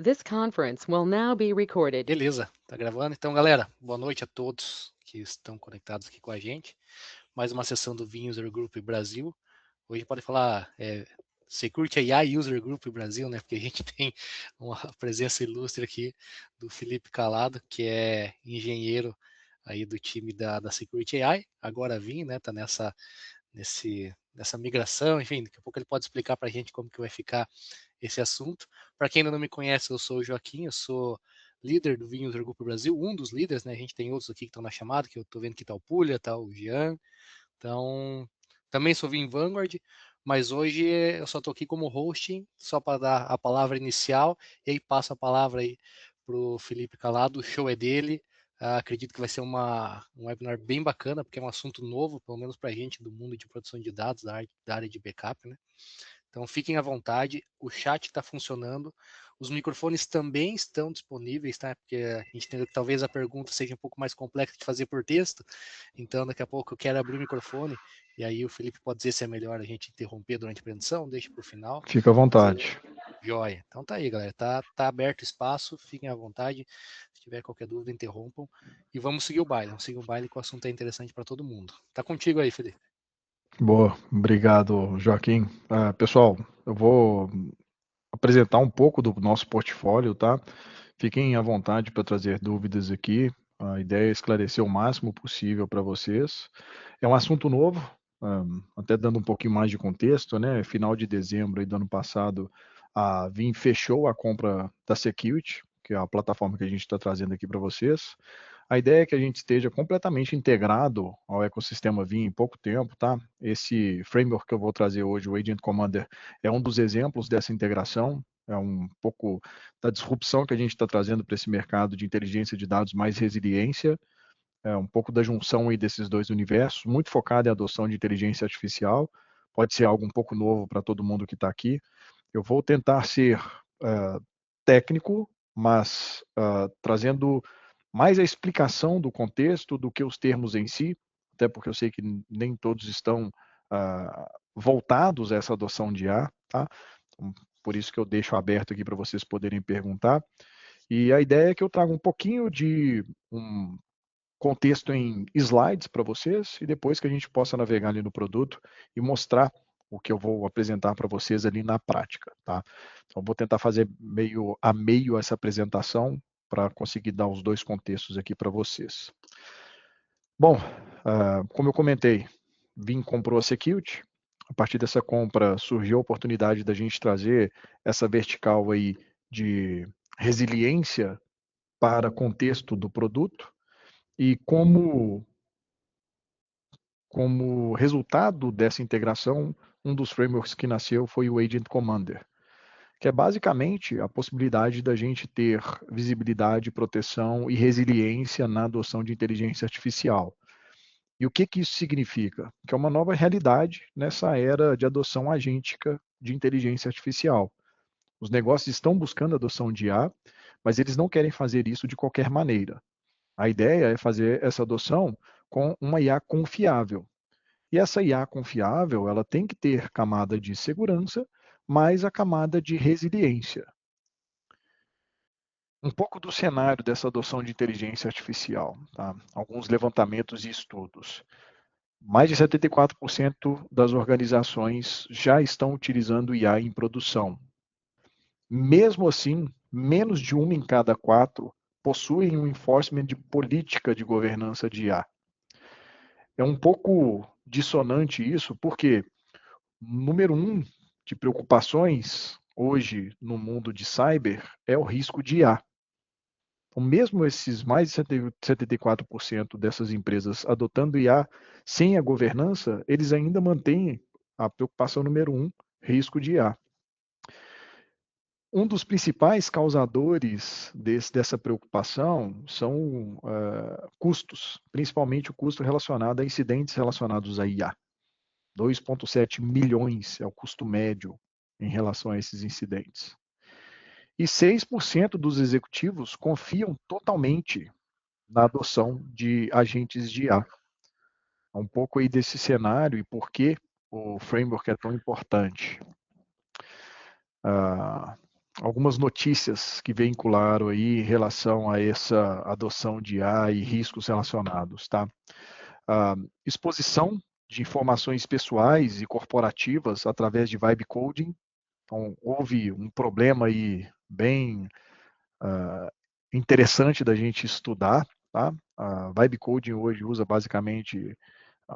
This conference will now be recorded. Beleza, tá gravando. Então, galera, boa noite a todos que estão conectados aqui com a gente. Mais uma sessão do Vim User Group Brasil. Hoje pode falar Security AI User Group Brasil, né? Porque a gente tem uma presença ilustre aqui do Felipe Calado, que é engenheiro aí do time da Security AI. Agora Vim, né? Tá nessa migração, enfim, daqui a pouco ele pode explicar para a gente como que vai ficar esse assunto. Para quem ainda não me conhece, eu sou o Joaquim, eu sou líder do Vinho User Group Brasil, um dos líderes, né? A gente tem outros aqui que estão na chamada, que eu estou vendo que está o Pulha, está o Jean. Então, também sou Vim Vanguard, mas hoje eu só estou aqui como hosting, só para dar a palavra inicial, e aí passo a palavra aí para o Felipe Calado, o show é dele. Acredito que vai ser um webinar bem bacana, porque é um assunto novo, pelo menos para a gente do mundo de produção de dados, da área de backup, né? Então fiquem à vontade, o chat está funcionando, os microfones também estão disponíveis, tá? Porque a gente entendeu que talvez a pergunta seja um pouco mais complexa de fazer por texto, então daqui a pouco eu quero abrir o microfone, e aí o Felipe pode dizer se é melhor a gente interromper durante a apresentação, deixa para o final. Fica à vontade. Joia. Então tá aí, galera. Tá aberto o espaço, fiquem à vontade. Se tiver qualquer dúvida, interrompam. E vamos seguir o baile. Vamos seguir o baile que o assunto é interessante para todo mundo. Tá contigo aí, Felipe. Boa, obrigado, Joaquim. Pessoal, eu vou apresentar um pouco do nosso portfólio, tá? Fiquem à vontade para trazer dúvidas aqui. A ideia é esclarecer o máximo possível para vocês. É um assunto novo, até dando um pouquinho mais de contexto, né? Final de dezembro aí do ano passado, a Vim fechou a compra da Security, que é a plataforma que a gente está trazendo aqui para vocês. A ideia é que a gente esteja completamente integrado ao ecossistema Vim em pouco tempo, tá? Esse framework que eu vou trazer hoje, o Agent Commander, é um dos exemplos dessa integração, é um pouco da disrupção que a gente está trazendo para esse mercado de inteligência de dados mais resiliência, é um pouco da junção aí desses dois universos, muito focado em adoção de inteligência artificial, pode ser algo um pouco novo para todo mundo que está aqui. Eu vou tentar ser técnico, mas trazendo mais a explicação do contexto do que os termos em si, até porque eu sei que nem todos estão voltados a essa adoção de IA, tá? Então, por isso que eu deixo aberto aqui para vocês poderem perguntar. E a ideia é que eu traga um pouquinho de um contexto em slides para vocês e depois que a gente possa navegar ali no produto e mostrar o que eu vou apresentar para vocês ali na prática, tá? Então, vou tentar fazer meio a meio essa apresentação para conseguir dar os dois contextos aqui para vocês. Bom, como eu comentei, Vim comprou a Security. A partir dessa compra surgiu a oportunidade da gente trazer essa vertical aí de resiliência para contexto do produto e como resultado dessa integração, um dos frameworks que nasceu foi o Agent Commander, que é basicamente a possibilidade da gente ter visibilidade, proteção e resiliência na adoção de inteligência artificial. E o que isso significa? Que é uma nova realidade nessa era de adoção agêntica de inteligência artificial. Os negócios estão buscando a adoção de IA, mas eles não querem fazer isso de qualquer maneira. A ideia é fazer essa adoção com uma IA confiável. E essa IA confiável, ela tem que ter camada de segurança, mais a camada de resiliência. Um pouco do cenário dessa adoção de inteligência artificial, tá? Alguns levantamentos e estudos. Mais de 74% das organizações já estão utilizando IA em produção. Mesmo assim, menos de uma em cada quatro possuem um enforcement de política de governança de IA. É um pouco dissonante isso, porque número um de preocupações hoje no mundo de cyber é o risco de IA. Então, mesmo esses mais de 74% dessas empresas adotando IA sem a governança, eles ainda mantêm a preocupação número um, risco de IA. Um dos principais causadores dessa preocupação são custos, principalmente o custo relacionado a incidentes relacionados à IA. 2,7 milhões é o custo médio em relação a esses incidentes. E 6% dos executivos confiam totalmente na adoção de agentes de IA. Um pouco aí desse cenário e por que o framework é tão importante. algumas notícias que veicularam aí em relação a essa adoção de IA e riscos relacionados, tá? Exposição de informações pessoais e corporativas através de vibe coding. Então, houve um problema aí bem interessante da gente estudar, tá? A vibe coding hoje usa basicamente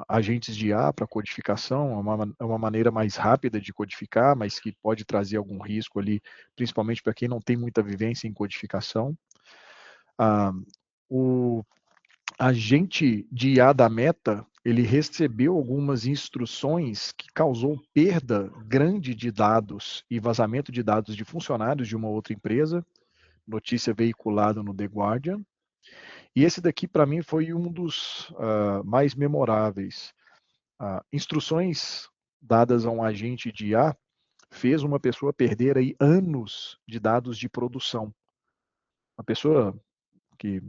agentes de IA para codificação, é uma maneira mais rápida de codificar, mas que pode trazer algum risco ali, principalmente para quem não tem muita vivência em codificação. O agente de IA da Meta, ele recebeu algumas instruções que causou perda grande de dados e vazamento de dados de funcionários de uma outra empresa, notícia veiculada no The Guardian. E esse daqui, para mim, foi um dos mais memoráveis. Instruções dadas a um agente de IA fez uma pessoa perder aí anos de dados de produção. Uma pessoa que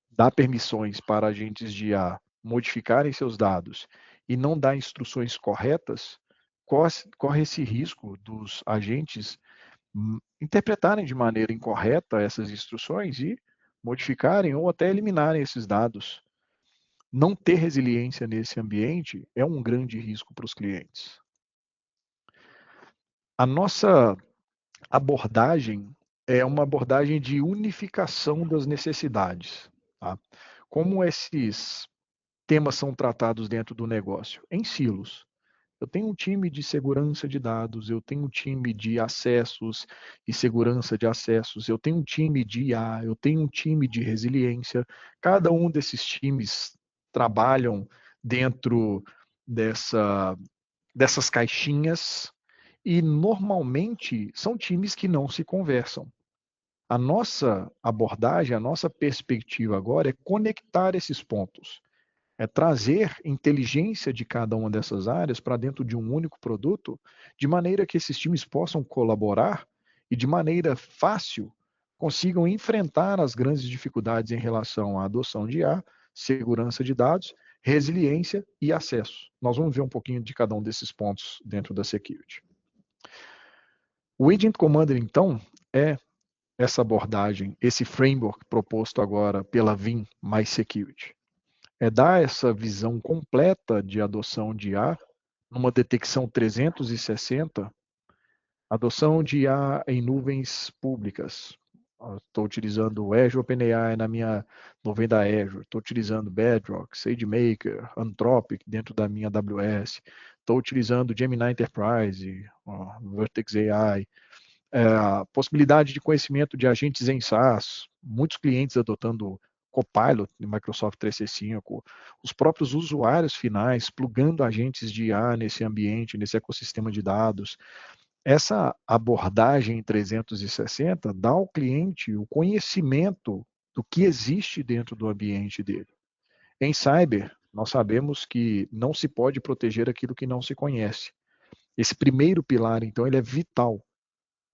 dá permissões para agentes de IA modificarem seus dados e não dá instruções corretas, corre esse risco dos agentes interpretarem de maneira incorreta essas instruções e modificarem ou até eliminarem esses dados. Não ter resiliência nesse ambiente é um grande risco para os clientes. A nossa abordagem é uma abordagem de unificação das necessidades. Tá? Como esses temas são tratados dentro do negócio? Em silos. Eu tenho um time de segurança de dados, eu tenho um time de acessos e segurança de acessos, eu tenho um time de IA, eu tenho um time de resiliência. Cada um desses times trabalham dentro dessas caixinhas e normalmente são times que não se conversam. A nossa abordagem, a nossa perspectiva agora é conectar esses pontos. É trazer inteligência de cada uma dessas áreas para dentro de um único produto, de maneira que esses times possam colaborar e de maneira fácil consigam enfrentar as grandes dificuldades em relação à adoção de IA, segurança de dados, resiliência e acesso. Nós vamos ver um pouquinho de cada um desses pontos dentro da security. O Agent Commander, então, é essa abordagem, esse framework proposto agora pela Vim mais Security. É dar essa visão completa de adoção de IA numa detecção 360, adoção de IA em nuvens públicas. Estou utilizando o Azure OpenAI na minha nuvem da Azure, estou utilizando Bedrock, SageMaker, Anthropic dentro da minha AWS, estou utilizando Gemini Enterprise, Vertex AI, a possibilidade de conhecimento de agentes em SaaS, muitos clientes adotando Copilot no Microsoft 365, os próprios usuários finais plugando agentes de IA nesse ambiente, nesse ecossistema de dados. Essa abordagem 360 dá ao cliente o conhecimento do que existe dentro do ambiente dele. Em cyber, nós sabemos que não se pode proteger aquilo que não se conhece. Esse primeiro pilar, então, ele é vital.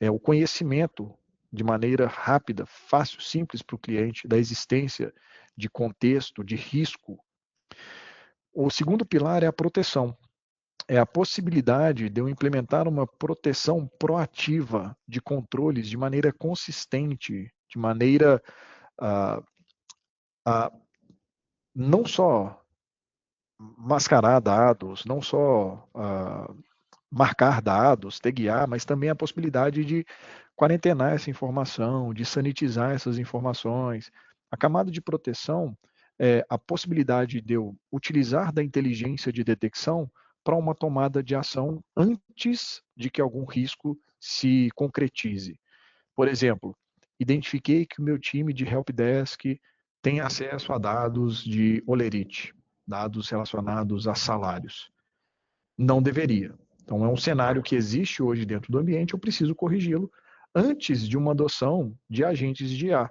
É o conhecimento de maneira rápida, fácil, simples para o cliente da existência de contexto, de risco. O segundo pilar é a proteção. É a possibilidade de eu implementar uma proteção proativa de controles de maneira consistente, de maneira não só mascarar dados, não só marcar dados, taguear, mas também a possibilidade de quarentenar essa informação, de sanitizar essas informações. A camada de proteção é a possibilidade de eu utilizar da inteligência de detecção para uma tomada de ação antes de que algum risco se concretize. Por exemplo, identifiquei que o meu time de helpdesk tem acesso a dados de holerite, dados relacionados a salários. Não deveria. Então, é um cenário que existe hoje dentro do ambiente, eu preciso corrigi-lo antes de uma adoção de agentes de IA.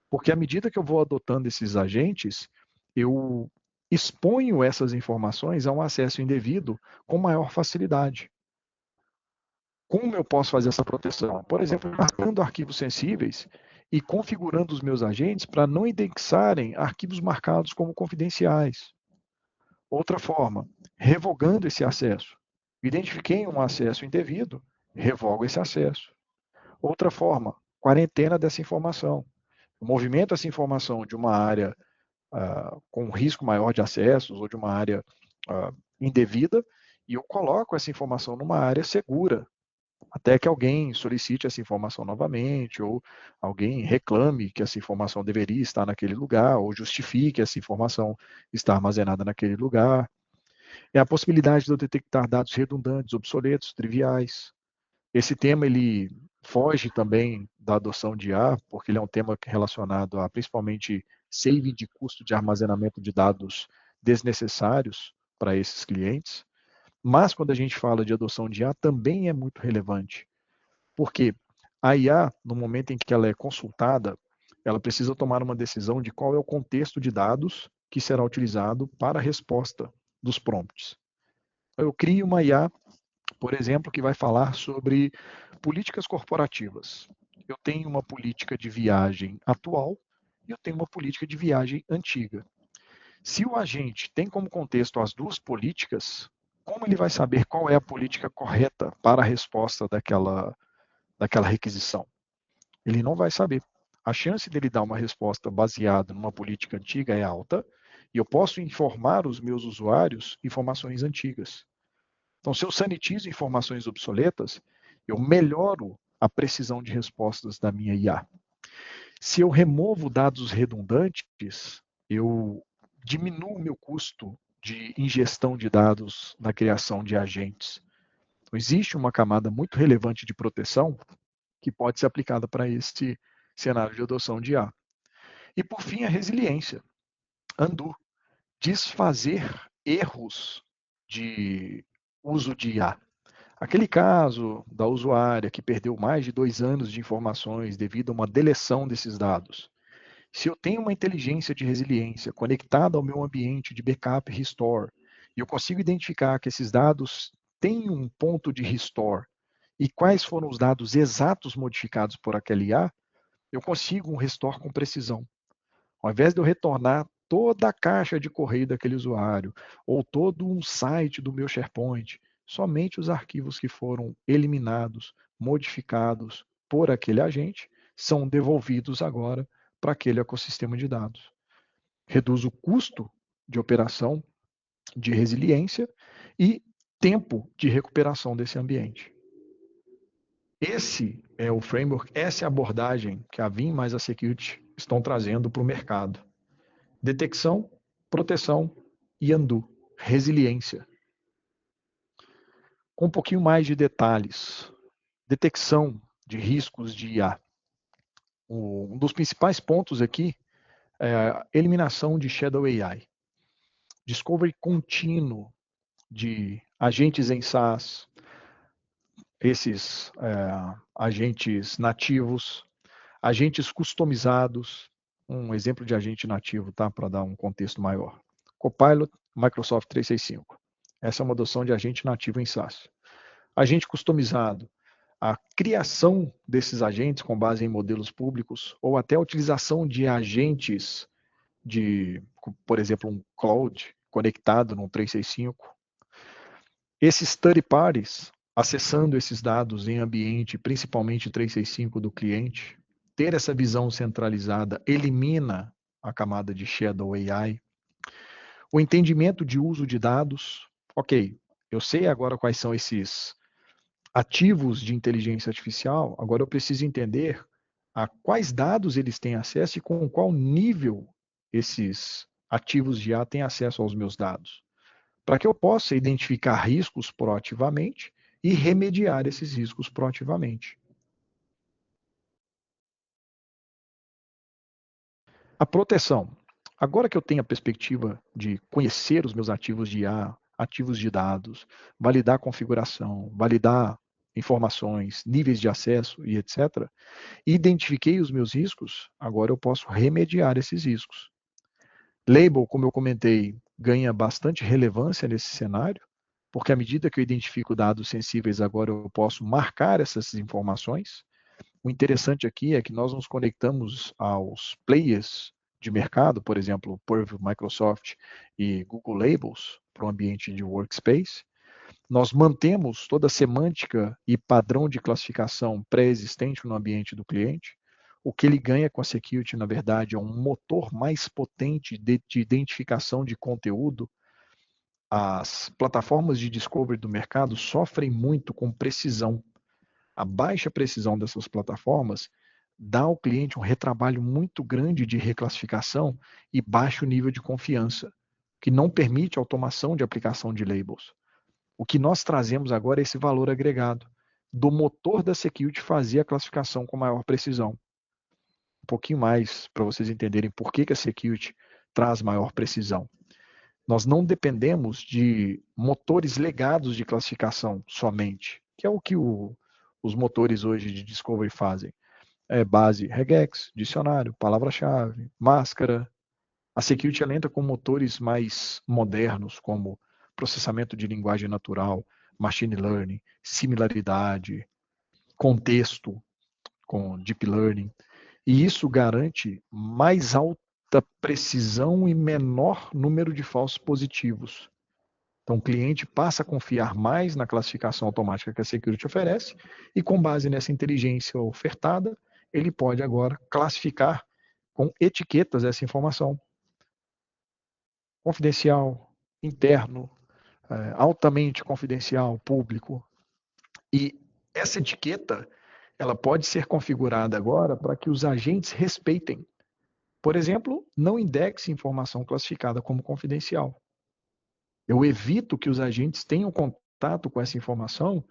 Porque à medida que eu vou adotando esses agentes, eu exponho essas informações a um acesso indevido com maior facilidade. Como eu posso fazer essa proteção? Por exemplo, marcando arquivos sensíveis e configurando os meus agentes para não indexarem arquivos marcados como confidenciais. Outra forma, revogando esse acesso. Identifiquei um acesso indevido, revogo esse acesso. Outra forma, quarentena dessa informação. Eu movimento essa informação de uma área com risco maior de acessos ou de uma área indevida e eu coloco essa informação numa área segura, até que alguém solicite essa informação novamente, ou alguém reclame que essa informação deveria estar naquele lugar, ou justifique essa informação estar armazenada naquele lugar. É a possibilidade de eu detectar dados redundantes, obsoletos, triviais. Esse tema, ele foge também da adoção de IA, porque ele é um tema relacionado a, principalmente, saving de custo de armazenamento de dados desnecessários para esses clientes. Mas, quando a gente fala de adoção de IA, também é muito relevante, porque a IA, no momento em que ela é consultada, ela precisa tomar uma decisão de qual é o contexto de dados que será utilizado para a resposta dos prompts. Eu crio uma IA, por exemplo, que vai falar sobre políticas corporativas. Eu tenho uma política de viagem atual e eu tenho uma política de viagem antiga. Se o agente tem como contexto as duas políticas, como ele vai saber qual é a política correta para a resposta daquela requisição? Ele não vai saber. A chance dele dar uma resposta baseada numa política antiga é alta e eu posso informar os meus usuários informações antigas. Então, se eu sanitizo informações obsoletas, eu melhoro a precisão de respostas da minha IA. Se eu removo dados redundantes, eu diminuo o meu custo de ingestão de dados na criação de agentes. Então, existe uma camada muito relevante de proteção que pode ser aplicada para esse cenário de adoção de IA. E, por fim, a resiliência. Undo. Desfazer erros de uso de IA. Aquele caso da usuária que perdeu mais de 2 anos de informações devido a uma deleção desses dados. Se eu tenho uma inteligência de resiliência conectada ao meu ambiente de backup e restore, e eu consigo identificar que esses dados têm um ponto de restore e quais foram os dados exatos modificados por aquele IA, eu consigo um restore com precisão. Ao invés de eu retornar toda a caixa de correio daquele usuário ou todo um site do meu SharePoint, somente os arquivos que foram eliminados, modificados por aquele agente, são devolvidos agora para aquele ecossistema de dados. Reduz o custo de operação, de resiliência e tempo de recuperação desse ambiente. Esse é o framework, essa é a abordagem que a Vim mais a Security estão trazendo para o mercado. Detecção, proteção e undo, resiliência. Com um pouquinho mais de detalhes. Detecção de riscos de IA. Um dos principais pontos aqui é a eliminação de Shadow AI. Discovery contínuo de agentes em SaaS, esses agentes nativos, agentes customizados. Um exemplo de agente nativo, tá? Para dar um contexto maior. Copilot, Microsoft 365. Essa é uma adoção de agente nativo em SaaS. Agente customizado. A criação desses agentes com base em modelos públicos ou até a utilização de agentes de, por exemplo, um cloud conectado no 365. Esses third parties acessando esses dados em ambiente, principalmente 365 do cliente, ter essa visão centralizada elimina a camada de Shadow AI. O entendimento de uso de dados, ok, eu sei agora quais são esses ativos de inteligência artificial, agora eu preciso entender a quais dados eles têm acesso e com qual nível esses ativos de IA têm acesso aos meus dados, para que eu possa identificar riscos proativamente e remediar esses riscos proativamente. A proteção. Agora que eu tenho a perspectiva de conhecer os meus ativos de IA, ativos de dados, validar a configuração, validar informações, níveis de acesso e etc., identifiquei os meus riscos, agora eu posso remediar esses riscos. Label, como eu comentei, ganha bastante relevância nesse cenário, porque à medida que eu identifico dados sensíveis, agora eu posso marcar essas informações. O interessante aqui é que nós nos conectamos aos players de mercado, por exemplo, Purview, Microsoft e Google Labels, para o ambiente de workspace. Nós mantemos toda a semântica e padrão de classificação pré-existente no ambiente do cliente. O que ele ganha com a Security, na verdade, é um motor mais potente de identificação de conteúdo. As plataformas de discovery do mercado sofrem muito com precisão. A baixa precisão dessas plataformas dá ao cliente um retrabalho muito grande de reclassificação e baixo nível de confiança, que não permite automação de aplicação de labels. O que nós trazemos agora é esse valor agregado do motor da Security fazer a classificação com maior precisão. Um pouquinho mais para vocês entenderem por que a Security traz maior precisão. Nós não dependemos de motores legados de classificação somente, que é o que os motores hoje de Discovery fazem. É base, regex, dicionário, palavra-chave, máscara. A Security entra com motores mais modernos, como processamento de linguagem natural, machine learning, similaridade, contexto, com deep learning. E isso garante mais alta precisão e menor número de falsos positivos. Então, o cliente passa a confiar mais na classificação automática que a Security oferece e, com base nessa inteligência ofertada, ele pode agora classificar com etiquetas essa informação. Confidencial, interno, altamente confidencial, público. E essa etiqueta, ela pode ser configurada agora para que os agentes respeitem. Por exemplo, não indexe informação classificada como confidencial. Eu evito que os agentes tenham contato com essa informação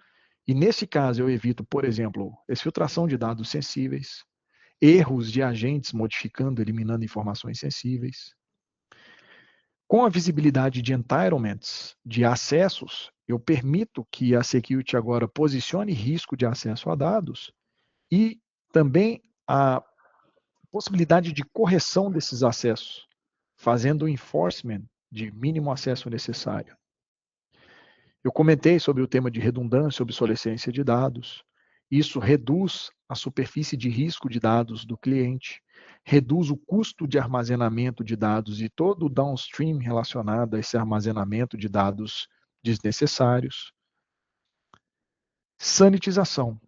e, nesse caso, eu evito, por exemplo, exfiltração de dados sensíveis, erros de agentes modificando, eliminando informações sensíveis. Com a visibilidade de entitlements, de acessos, eu permito que a Security agora posicione risco de acesso a dados e também a possibilidade de correção desses acessos, fazendo o enforcement de mínimo acesso necessário. Eu comentei sobre o tema de redundância e obsolescência de dados. Isso reduz a superfície de risco de dados do cliente, reduz o custo de armazenamento de dados e todo o downstream relacionado a esse armazenamento de dados desnecessários. Sanitização,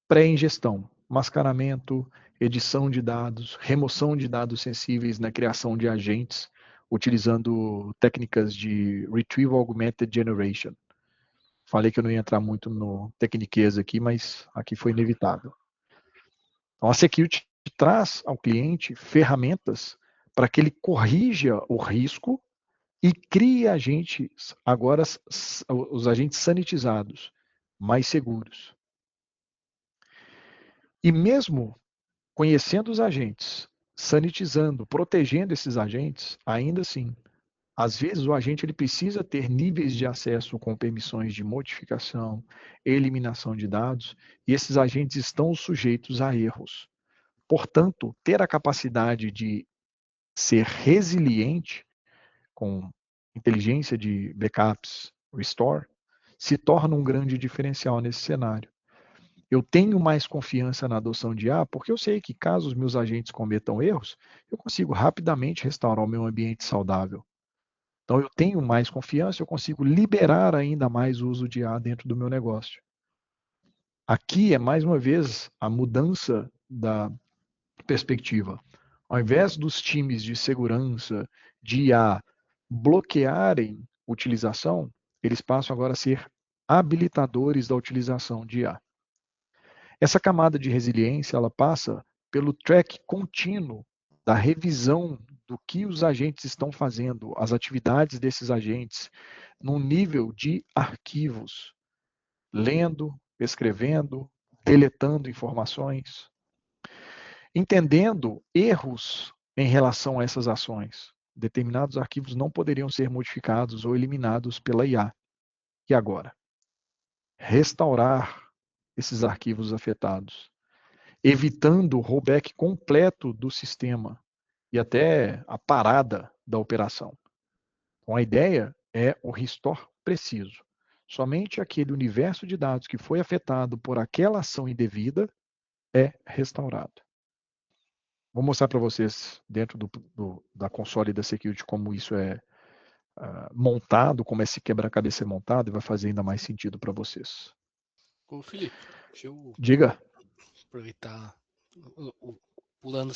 pré-ingestão, mascaramento, edição de dados, remoção de dados sensíveis na criação de agentes, utilizando técnicas de Retrieval Augmented Generation. Falei que eu não ia entrar muito no tecniquez aqui, mas aqui foi inevitável. Então, a Security traz ao cliente ferramentas para que ele corrija o risco e crie agentes, agora os agentes sanitizados, mais seguros. E mesmo conhecendo os agentes, sanitizando, protegendo esses agentes, ainda assim, às vezes o agente ele precisa ter níveis de acesso com permissões de modificação, eliminação de dados, e esses agentes estão sujeitos a erros. Portanto, ter a capacidade de ser resiliente com inteligência de backups, restore, se torna um grande diferencial nesse cenário. Eu tenho mais confiança na adoção de IA porque eu sei que caso os meus agentes cometam erros, eu consigo rapidamente restaurar o meu ambiente saudável. Então, eu tenho mais confiança, eu consigo liberar ainda mais o uso de IA dentro do meu negócio. Aqui é, mais uma vez, a mudança da perspectiva. Ao invés dos times de segurança, de IA, bloquearem utilização, eles passam agora a ser habilitadores da utilização de IA. Essa camada de resiliência, ela passa pelo track contínuo da revisão do que os agentes estão fazendo, as atividades desses agentes, num nível de arquivos, lendo, escrevendo, deletando informações, entendendo erros em relação a essas ações. Determinados arquivos não poderiam ser modificados ou eliminados pela IA. E agora? Restaurar esses arquivos afetados, evitando o rollback completo do sistema e até a parada da operação. Então, a ideia é o restore preciso. Somente aquele universo de dados que foi afetado por aquela ação indevida é restaurado. Vou mostrar para vocês dentro da console da Security como isso é montado, como esse quebra-cabeça é montado, e vai fazer ainda mais sentido para vocês. Ô, Felipe, deixa eu Diga. aproveitar pulando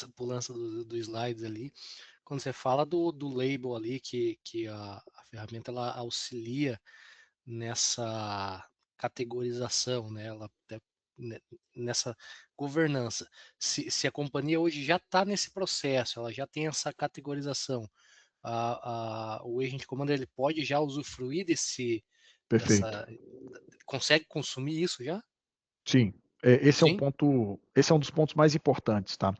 do slides ali. Quando você fala do label ali, que a ferramenta ela auxilia nessa categorização, né? Nessa governança. Se a companhia hoje já está nesse processo, ela já tem essa categorização, o Agent Commander ele pode já usufruir Perfeito. consegue consumir isso já? Sim. Esse é Sim? esse é um dos pontos mais importantes, tá?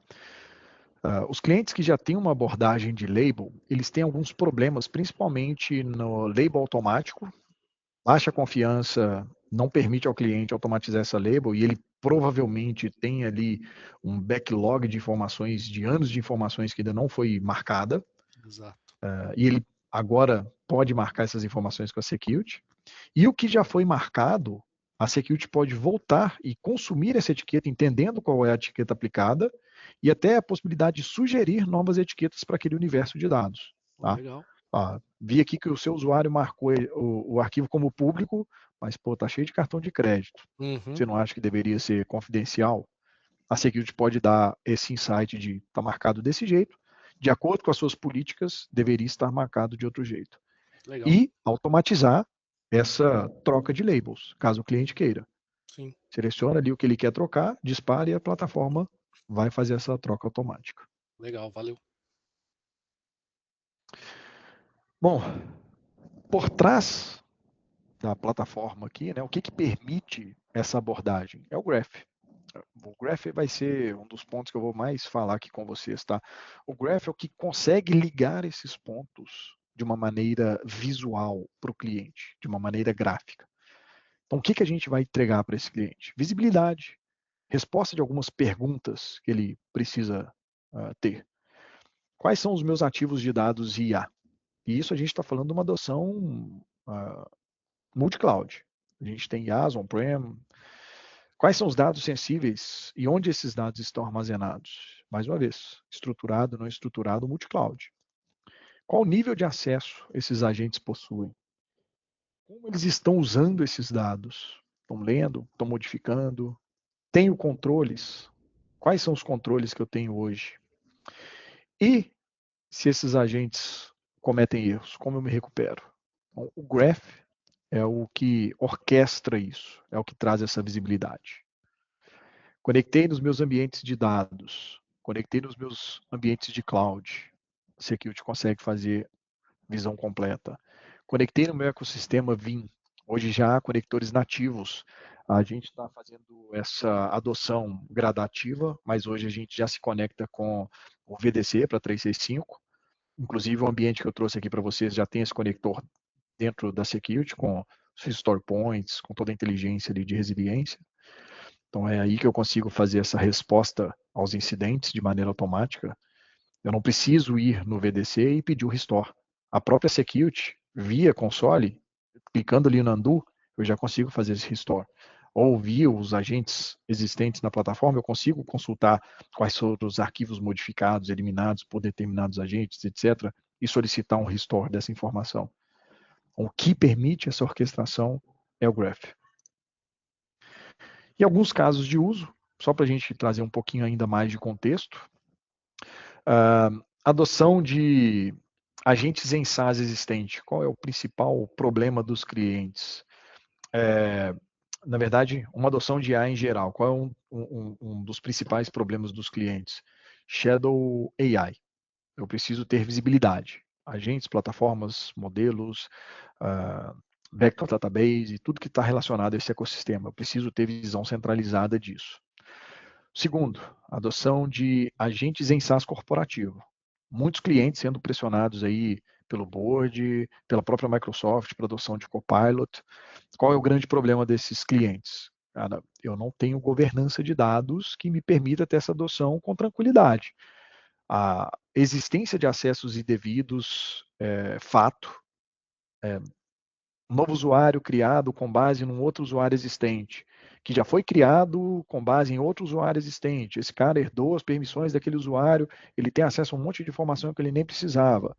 Os clientes que já têm uma abordagem de label, eles têm alguns problemas, principalmente no label automático. Baixa confiança não permite ao cliente automatizar essa label e ele provavelmente tem ali um backlog de informações, de anos de informações que ainda não foi marcada. Exato. E ele agora pode marcar essas informações com a security. E o que já foi marcado, a security pode voltar e consumir essa etiqueta, entendendo qual é a etiqueta aplicada, e até a possibilidade de sugerir novas etiquetas para aquele universo de dados. Oh, Tá? legal. Vi aqui que o seu usuário marcou o arquivo como público, mas tá cheio de cartão de crédito. Uhum. Você não acha que deveria ser confidencial? A security pode dar esse insight de tá marcado desse jeito, de acordo com as suas políticas, deveria estar marcado de outro jeito. Legal. E automatizar essa troca de labels, caso o cliente queira. Sim. Seleciona ali o que ele quer trocar, dispara e a plataforma vai fazer essa troca automática. Legal, valeu. Bom, por trás da plataforma aqui, né, o que permite essa abordagem? É o Graph. O Graph vai ser um dos pontos que eu vou mais falar aqui com vocês, tá? O Graph é o que consegue ligar esses pontos de uma maneira visual para o cliente, de uma maneira gráfica. Então, o que a gente vai entregar para esse cliente? Visibilidade, resposta de algumas perguntas que ele precisa ter. Quais são os meus ativos de dados IA? E isso a gente está falando de uma adoção multi-cloud. A gente tem IaaS, on-prem. Quais são os dados sensíveis e onde esses dados estão armazenados? Mais uma vez, estruturado, não estruturado, multi-cloud. Qual o nível de acesso esses agentes possuem? Como eles estão usando esses dados? Estão lendo? Estão modificando? Tenho controles? Quais são os controles que eu tenho hoje? E se esses agentes cometem erros, como eu me recupero? Então, o Graph é o que orquestra isso, é o que traz essa visibilidade. Conectei nos meus ambientes de dados, conectei nos meus ambientes de cloud. A Security consegue fazer visão completa. Conectei no meu ecossistema Vim. Hoje já há conectores nativos. A gente está fazendo essa adoção gradativa, mas hoje a gente já se conecta com o VDC para 365. Inclusive, o ambiente que eu trouxe aqui para vocês já tem esse conector dentro da Security, com os Restore Points, com toda a inteligência ali de resiliência. Então, é aí que eu consigo fazer essa resposta aos incidentes de maneira automática. Eu não preciso ir no VDC e pedir o restore. A própria Security, via console, clicando ali no undo, eu já consigo fazer esse restore. Ou via os agentes existentes na plataforma, eu consigo consultar quais foram os arquivos modificados, eliminados por determinados agentes, etc., e solicitar um restore dessa informação. O que permite essa orquestração é o Graph. E alguns casos de uso, só para a gente trazer um pouquinho ainda mais de contexto, adoção de agentes em SaaS existente. Qual é o principal problema dos clientes? Na verdade, uma adoção de IA em geral. Qual é um dos principais problemas dos clientes? Shadow AI. Eu preciso ter visibilidade. Agentes, plataformas, modelos, vector database, tudo que está relacionado a esse ecossistema. Eu preciso ter visão centralizada disso. Segundo, adoção de agentes em SaaS corporativo. Muitos clientes sendo pressionados aí pelo board, pela própria Microsoft para adoção de Copilot. Qual é o grande problema desses clientes? Cara, eu não tenho governança de dados que me permita ter essa adoção com tranquilidade. A existência de acessos indevidos é fato. Um novo usuário criado com base num outro usuário existente, que já foi criado com base em outro usuário existente. Esse cara herdou as permissões daquele usuário, ele tem acesso a um monte de informação que ele nem precisava.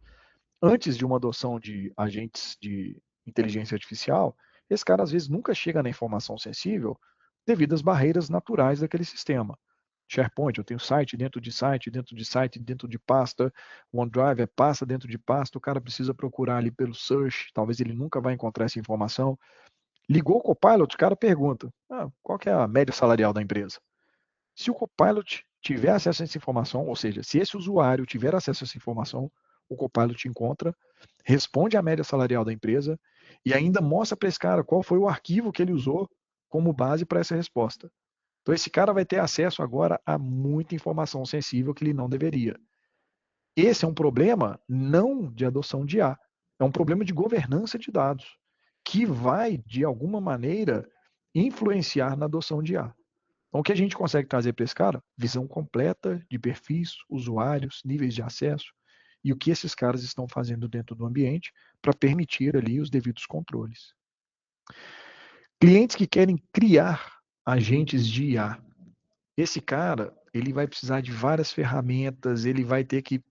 antes de uma adoção de agentes de inteligência artificial, esse cara às vezes nunca chega na informação sensível devido às barreiras naturais daquele sistema. SharePoint, eu tenho site dentro de site, dentro de site, dentro de pasta. OneDrive é pasta dentro de pasta. O cara precisa procurar ali pelo search. Talvez ele nunca vai encontrar essa informação. Ligou o Copilot, o cara pergunta: qual que é a média salarial da empresa? Se o Copilot tiver acesso a essa informação, ou seja, se esse usuário tiver acesso a essa informação, o Copilot encontra, responde a média salarial da empresa e ainda mostra para esse cara qual foi o arquivo que ele usou como base para essa resposta. Então, esse cara vai ter acesso agora a muita informação sensível que ele não deveria. Esse é um problema não de adoção de IA, é um problema de governança de dados, que vai, de alguma maneira, influenciar na adoção de IA. Então, o que a gente consegue trazer para esse cara? Visão completa de perfis, usuários, níveis de acesso e o que esses caras estão fazendo dentro do ambiente para permitir ali os devidos controles. Clientes que querem criar agentes de IA. Esse cara, ele vai precisar de várias ferramentas, ele vai ter que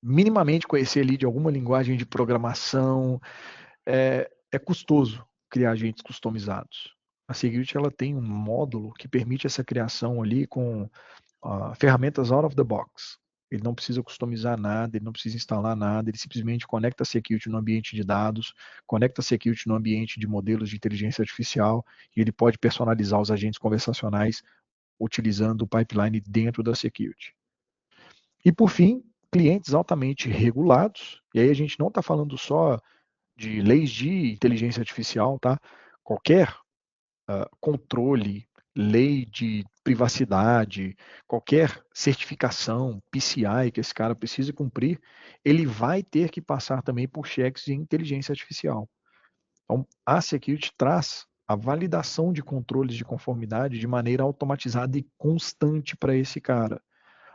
minimamente conhecer ali de alguma linguagem de programação. É custoso criar agentes customizados. A Security ela tem um módulo que permite essa criação ali com ferramentas out of the box. Ele não precisa customizar nada, ele não precisa instalar nada, ele simplesmente conecta a Security no ambiente de dados, conecta a Security no ambiente de modelos de inteligência artificial e ele pode personalizar os agentes conversacionais utilizando o pipeline dentro da Security. E por fim, clientes altamente regulados, e aí a gente não está falando só de leis de inteligência artificial, tá? Qualquer controle, lei de privacidade, qualquer certificação, PCI que esse cara precise cumprir, ele vai ter que passar também por cheques de inteligência artificial. Então, a Security traz a validação de controles de conformidade de maneira automatizada e constante para esse cara.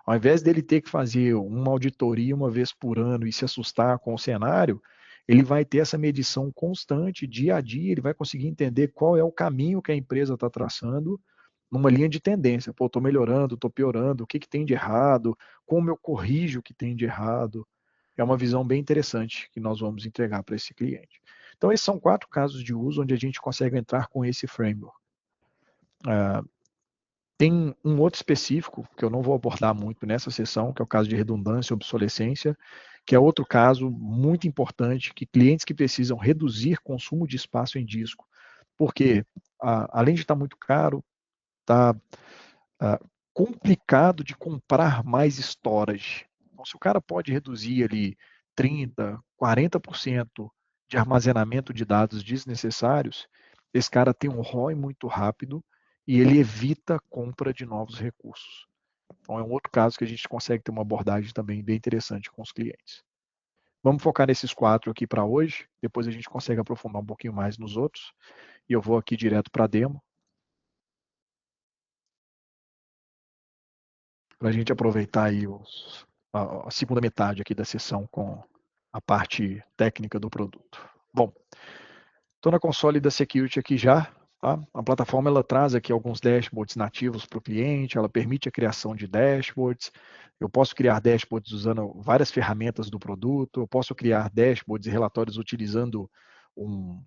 Ao invés dele ter que fazer uma auditoria uma vez por ano e se assustar com o cenário, ele vai ter essa medição constante, dia a dia, ele vai conseguir entender qual é o caminho que a empresa está traçando numa linha de tendência. Pô, estou melhorando, estou piorando, o que, que tem de errado, como eu corrijo o que tem de errado. É uma visão bem interessante que nós vamos entregar para esse cliente. Então, esses são 4 casos de uso onde a gente consegue entrar com esse framework. Tem um outro específico, que eu não vou abordar muito nessa sessão, que é o caso de redundância e obsolescência, que é outro caso muito importante, que clientes que precisam reduzir consumo de espaço em disco, porque além de estar muito caro, está complicado de comprar mais storage. Então, se o cara pode reduzir ali 30%, 40% de armazenamento de dados desnecessários, esse cara tem um ROI muito rápido e ele evita a compra de novos recursos. Então, é um outro caso que a gente consegue ter uma abordagem também bem interessante com os clientes. Vamos focar nesses 4 aqui para hoje, depois a gente consegue aprofundar um pouquinho mais nos outros, e eu vou aqui direto para a demo, para a gente aproveitar aí a segunda metade aqui da sessão com a parte técnica do produto. Bom, estou na console da Security aqui já. Tá? A plataforma ela traz aqui alguns dashboards nativos para o cliente, ela permite a criação de dashboards. Eu posso criar dashboards usando várias ferramentas do produto, eu posso criar dashboards e relatórios utilizando um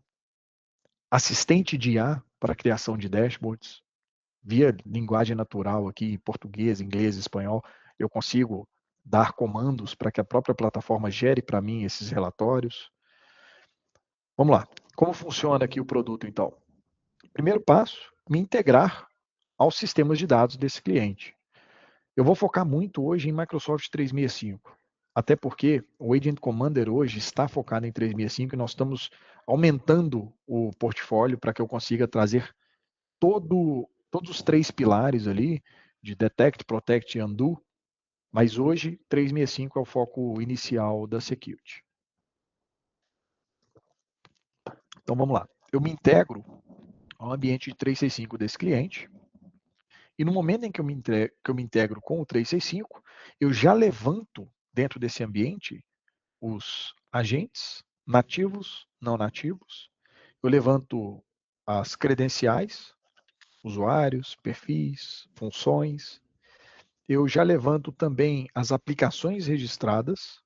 assistente de IA para a criação de dashboards. Via linguagem natural aqui, português, inglês, espanhol, eu consigo dar comandos para que a própria plataforma gere para mim esses relatórios. Vamos lá. Como funciona aqui o produto, então? Primeiro passo, me integrar aos sistemas de dados desse cliente. Eu vou focar muito hoje em Microsoft 365, até porque o Agent Commander hoje está focado em 365 e nós estamos aumentando o portfólio para que eu consiga trazer todos os 3 pilares ali, de Detect, Protect e Undo, mas hoje 365 é o foco inicial da Security. Então vamos lá. Eu me integro ao ambiente de 365 desse cliente, e no momento em que eu me integro com o 365, eu já levanto dentro desse ambiente os agentes nativos, não nativos, eu levanto as credenciais, usuários, perfis, funções. Eu já levanto também as aplicações registradas,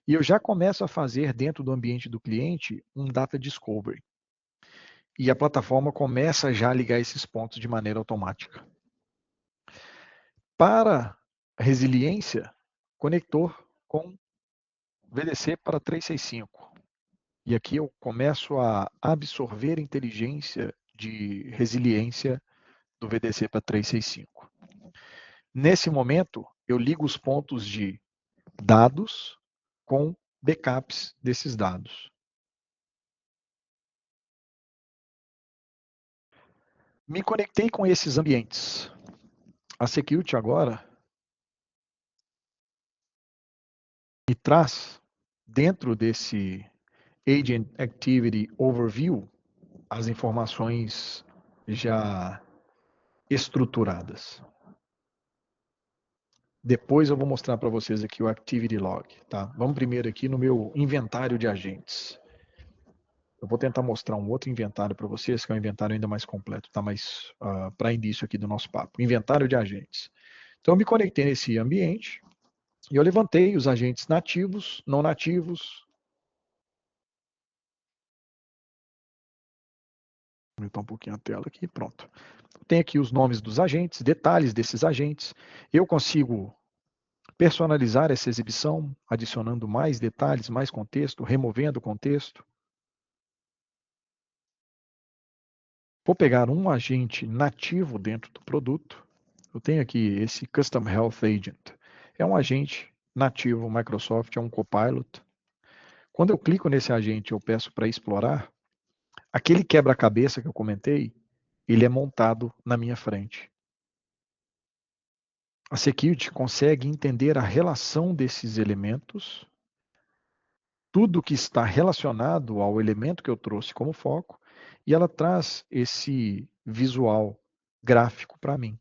E eu já começo a fazer dentro do ambiente do cliente um Data Discovery. E a plataforma começa já a ligar esses pontos de maneira automática. Para resiliência, conector com VDC para 365. E aqui eu começo a absorver inteligência de resiliência do VDC para 365. Nesse momento, eu ligo os pontos de dados com backups desses dados. Me conectei com esses ambientes. A Security agora me traz, dentro desse Agent Activity Overview, as informações já estruturadas. Depois eu vou mostrar para vocês aqui o Activity Log. Tá? Vamos primeiro aqui no meu inventário de agentes. Eu vou tentar mostrar um outro inventário para vocês, que é um inventário ainda mais completo, tá? Mas para início aqui do nosso papo. Inventário de agentes. Então eu me conectei nesse ambiente e eu levantei os agentes nativos, não nativos. Vou aumentar um pouquinho a tela aqui, pronto. Tem aqui os nomes dos agentes, detalhes desses agentes. Eu consigo personalizar essa exibição, adicionando mais detalhes, mais contexto, removendo contexto. Vou pegar um agente nativo dentro do produto. Eu tenho aqui esse Custom Health Agent. É um agente nativo Microsoft, é um Copilot. Quando eu clico nesse agente, eu peço para explorar, aquele quebra-cabeça que eu comentei, ele é montado na minha frente. A Security consegue entender a relação desses elementos, tudo que está relacionado ao elemento que eu trouxe como foco, e ela traz esse visual gráfico para mim.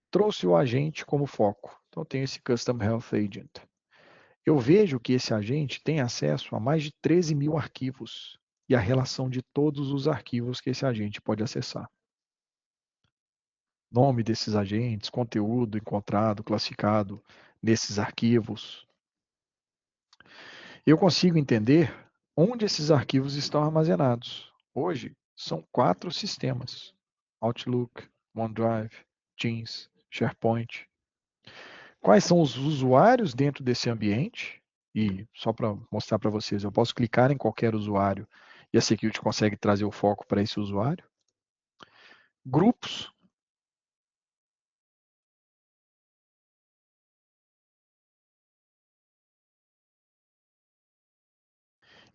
Trouxe o agente como foco. Então, eu tenho esse Custom Health Agent. Eu vejo que esse agente tem acesso a mais de 13 mil arquivos e a relação de todos os arquivos que esse agente pode acessar. Nome desses agentes, conteúdo encontrado, classificado nesses arquivos. Eu consigo entender onde esses arquivos estão armazenados. Hoje, são 4 sistemas: Outlook, OneDrive, Teams, SharePoint. Quais são os usuários dentro desse ambiente? E só para mostrar para vocês, eu posso clicar em qualquer usuário e a Security consegue trazer o foco para esse usuário. Grupos.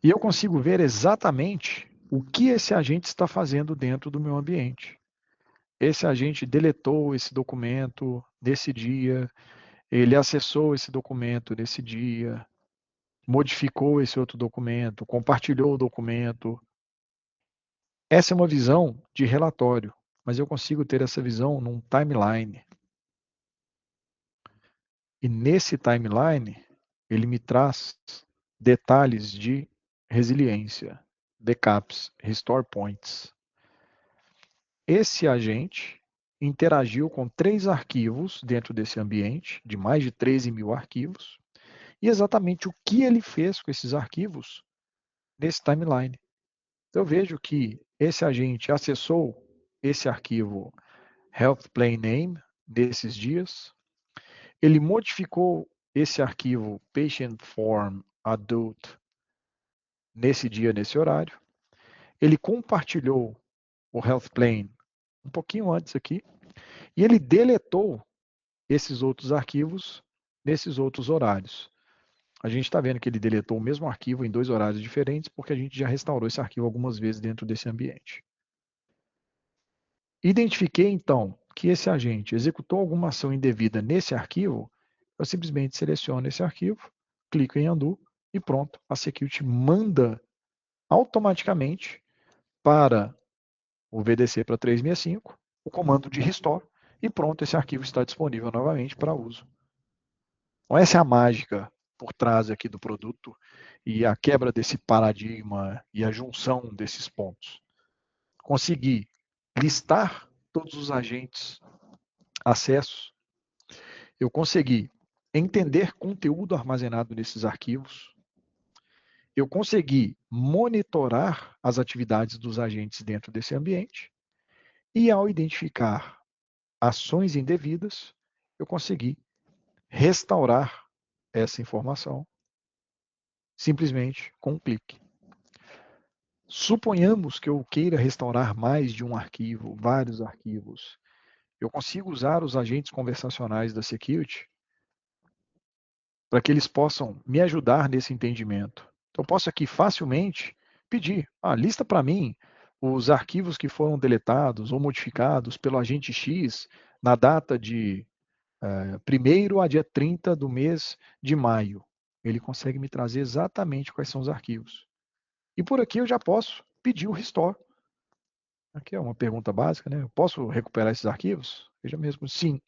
E eu consigo ver exatamente o que esse agente está fazendo dentro do meu ambiente. Esse agente deletou esse documento nesse dia, ele acessou esse documento nesse dia, modificou esse outro documento, compartilhou o documento. Essa é uma visão de relatório, mas eu consigo ter essa visão num timeline. E nesse timeline, ele me traz detalhes de resiliência, backups, restore points. Esse agente interagiu com 3 arquivos dentro desse ambiente, de mais de 13 mil arquivos, e exatamente o que ele fez com esses arquivos nesse timeline. Eu vejo que esse agente acessou esse arquivo Health Plan Name desses dias, ele modificou esse arquivo Patient Form Adult nesse dia, nesse horário, ele compartilhou o Health Plan um pouquinho antes aqui, e ele deletou esses outros arquivos nesses outros horários. A gente está vendo que ele deletou o mesmo arquivo em 2 horários diferentes, porque a gente já restaurou esse arquivo algumas vezes dentro desse ambiente. Identifiquei, então, que esse agente executou alguma ação indevida nesse arquivo, eu simplesmente seleciono esse arquivo, clico em Undo e pronto, a Security manda automaticamente para o VDC para 365 o comando de restore e pronto, esse arquivo está disponível novamente para uso. Então, essa é a mágica por trás aqui do produto e a quebra desse paradigma e a junção desses pontos. Conseguir listar todos os agentes acessos, eu consegui entender conteúdo armazenado nesses arquivos, eu consegui monitorar as atividades dos agentes dentro desse ambiente e, ao identificar ações indevidas, eu consegui restaurar essa informação simplesmente com um clique. Suponhamos que eu queira restaurar mais de um arquivo, vários arquivos. Eu consigo usar os agentes conversacionais da Security para que eles possam me ajudar nesse entendimento. Então, eu posso aqui facilmente pedir, lista para mim os arquivos que foram deletados ou modificados pelo agente X na data de 1º a dia 30 do mês de maio. Ele consegue me trazer exatamente quais são os arquivos. E por aqui eu já posso pedir o restore. Aqui é uma pergunta básica, né? Eu posso recuperar esses arquivos? Veja mesmo, sim.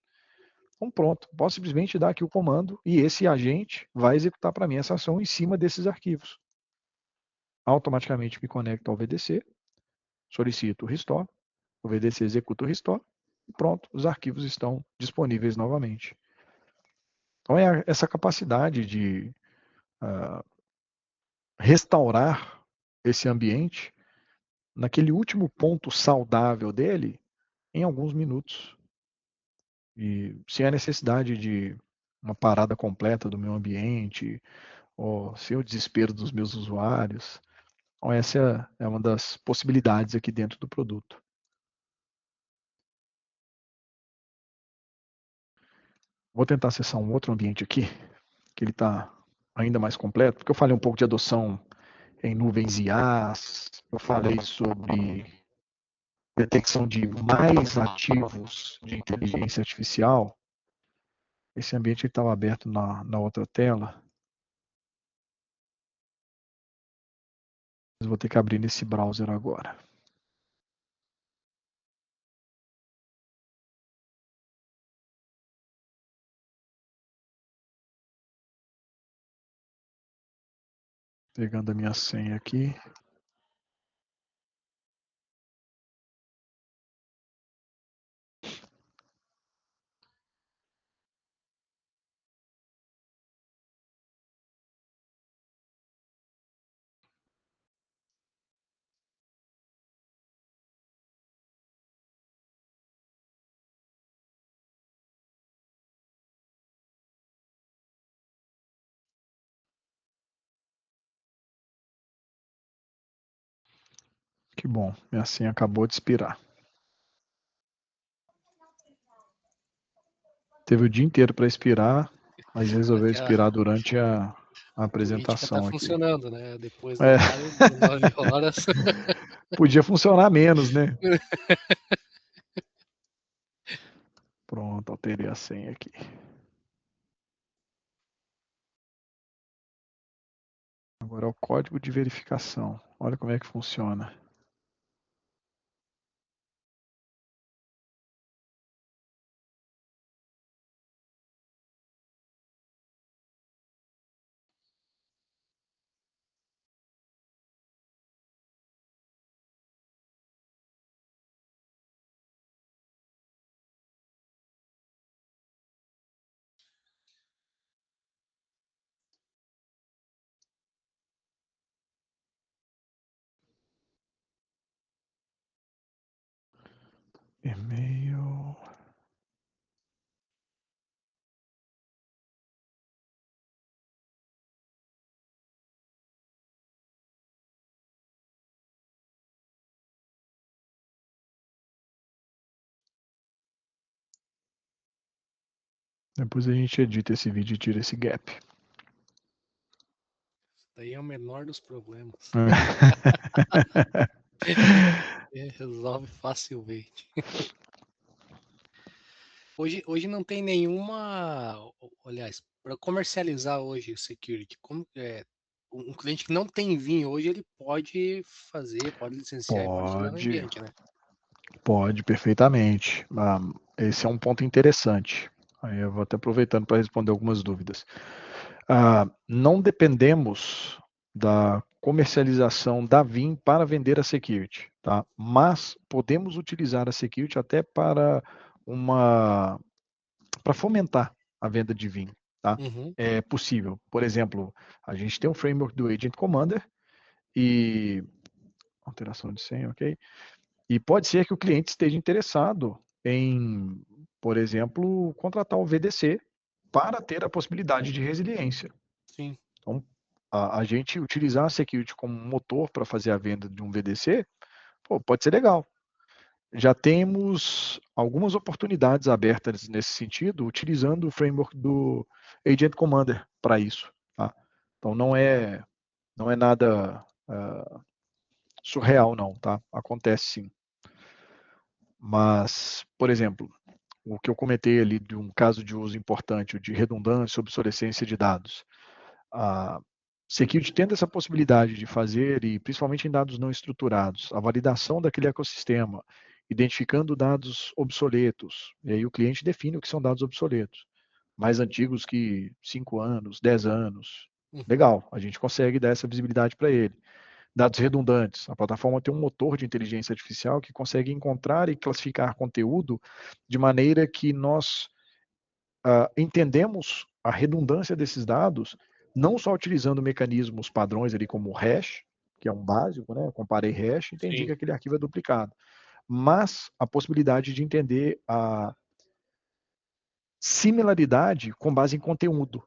Então pronto, posso simplesmente dar aqui o comando e esse agente vai executar para mim essa ação em cima desses arquivos. Automaticamente me conecto ao VDC, solicito o restore, o VDC executa o restore e pronto, os arquivos estão disponíveis novamente. Então é essa capacidade de restaurar esse ambiente naquele último ponto saudável dele em alguns minutos. E sem a necessidade de uma parada completa do meu ambiente, ou sem o desespero dos meus usuários. Então, essa é uma das possibilidades aqui dentro do produto. Vou tentar acessar um outro ambiente aqui, que ele está ainda mais completo, porque eu falei um pouco de adoção em nuvens IaaS, eu falei sobre detecção de mais ativos de inteligência artificial. Esse ambiente estava aberto na outra tela. Mas vou ter que abrir nesse browser agora. Pegando a minha senha aqui. Que bom, minha senha acabou de expirar. Teve o dia inteiro para expirar, mas resolveu expirar durante a política está apresentação aqui. funcionando, né? Depois do horário, de 9 horas. Podia funcionar menos, né? Pronto, alterei a senha aqui. Agora é o código de verificação. Olha como é que funciona. E-mail. Depois a gente edita esse vídeo e tira esse gap. Daí é o menor dos problemas. Resolve facilmente. Hoje não tem nenhuma. Aliás, para comercializar hoje o security, um cliente que não tem vinho hoje, ele pode fazer, pode licenciar e pode jogar no ambiente, né? Pode, perfeitamente. Esse é um ponto interessante. Aí eu vou até aproveitando para responder algumas dúvidas. Não dependemos da comercialização da VIM para vender a security, tá? Mas podemos utilizar a security até para fomentar a venda de VIM. tá? Uhum. É possível. Por exemplo, a gente tem um framework do Agent Commander e alteração de senha, ok? E pode ser que o cliente esteja interessado em, por exemplo, contratar o VDC para ter a possibilidade de resiliência. Sim. Então, a gente utilizar a security como motor para fazer a venda de um VDC, pode ser legal. Já temos algumas oportunidades abertas nesse sentido, utilizando o framework do Agent Commander para isso. Tá? Então, não é nada surreal, não. Tá? Acontece sim. Mas, por exemplo, o que eu comentei ali de um caso de uso importante, o de redundância, obsolescência de dados. A Security tendo essa possibilidade de fazer, e principalmente em dados não estruturados, a validação daquele ecossistema, identificando dados obsoletos, e aí o cliente define o que são dados obsoletos, mais antigos que 5 anos, 10 anos. Legal, a gente consegue dar essa visibilidade para ele. Dados redundantes. A plataforma tem um motor de inteligência artificial que consegue encontrar e classificar conteúdo de maneira que nós entendemos a redundância desses dados, não só utilizando mecanismos padrões ali como o hash, que é um básico, né? Eu comparei hash e entendi Sim. que aquele arquivo é duplicado, mas a possibilidade de entender a similaridade com base em conteúdo.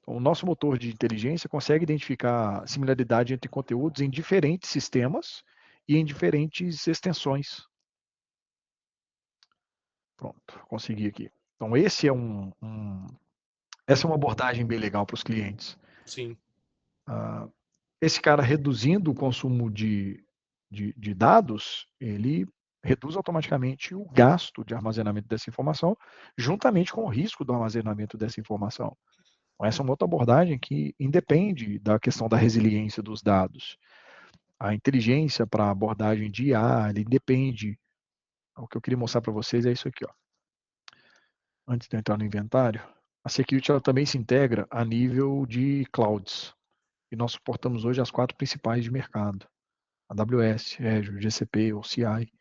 Então, o nosso motor de inteligência consegue identificar similaridade entre conteúdos em diferentes sistemas e em diferentes extensões. Pronto, consegui aqui. Então, essa é uma abordagem bem legal para os clientes. Sim. Esse cara reduzindo o consumo de dados, ele reduz automaticamente o gasto de armazenamento dessa informação, juntamente com o risco do armazenamento dessa informação. Então, essa é uma outra abordagem que independe da questão da resiliência dos dados. A inteligência para a abordagem de IA, ele depende. O que eu queria mostrar para vocês é isso aqui. Ó. Antes de eu entrar no inventário, a Security ela também se integra a nível de clouds. E nós suportamos hoje as 4 principais de mercado. AWS, Azure, GCP ou CI.